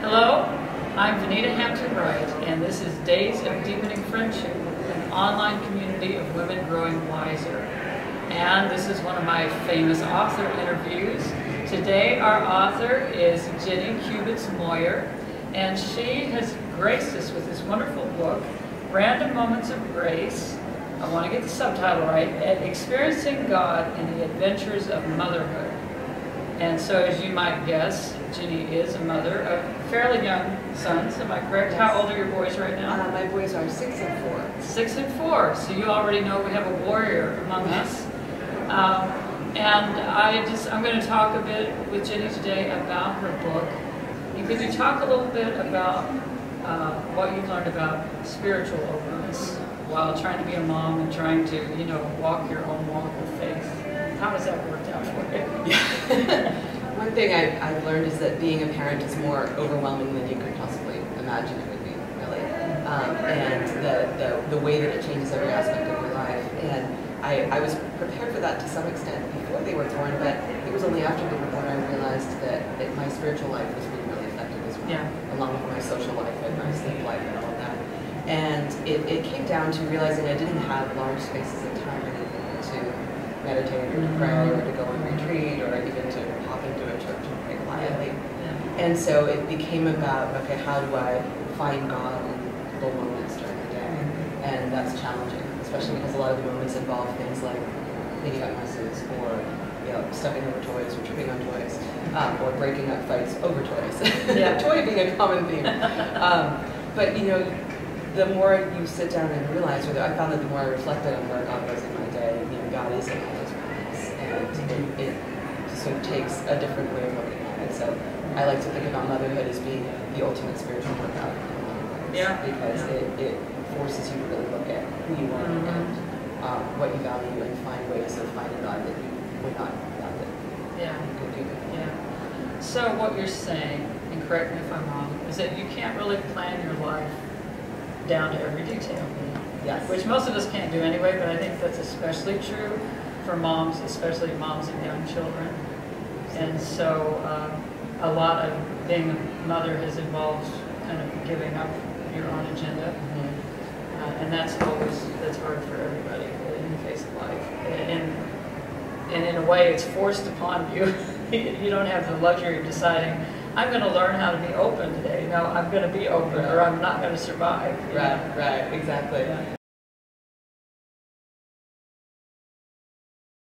Hello, I'm Vinita Hampton Wright, and this is Days of Deepening Friendship, an online community of women growing wiser. And this is one of my famous author interviews. Today our author is Ginny Moyer, and she has graced us with this wonderful book, Random Moments of Grace. I want to get the subtitle right, Experiencing God in the Adventures of Motherhood. And so, as you might guess, Ginny is a mother of fairly young sons. Am I correct? How old are your boys right now? My boys are 6 and 4. 6 and 4. So you already know we have a warrior among us. And I'm going to talk a bit with Ginny today about her book. And could you talk a little bit about what you've learned about spiritual openness while trying to be a mom and trying to, walk your own walk of faith? How has that worked out for you? One thing I've learned is that being a parent is more overwhelming than you could possibly imagine it would be, really. And the way that it changes every aspect of your life. And I was prepared for that to some extent before they were born, but it was only after they were born I realized that my spiritual life was being really affected as well, along with my social life and my sleep life and all of that. And it came down to realizing I didn't have large spaces of time to meditate or to pray or to go on retreat or even to hop into a church and pray quietly. And so it became about, okay, how do I find God in little moments during the day? And that's challenging, especially because a lot of the moments involve things like cleaning up messes or stepping over toys or tripping on toys or breaking up fights over toys. Toy being a common theme. But the more you sit down and realize, or I found that the more I reflected on where God was in my day, God is in all those moments, and it sort of takes a different way of looking at it. So I like to think about motherhood as being the ultimate spiritual workout in a lot of ways, because it forces you to really look at who you are and what you value, and find ways of finding God that you would not have found it. So what you're saying, and correct me if I'm wrong, is that you can't really plan your life down to every detail. Yes. Which most of us can't do anyway, but I think that's especially true for moms, especially moms of young children. And so a lot of being a mother has involved kind of giving up your own agenda. And that's hard for everybody in the face of life. And in a way, it's forced upon you. You don't have the luxury of deciding, I'm going to learn how to be open today. No, I'm going to be open, or I'm not going to survive. Right, exactly.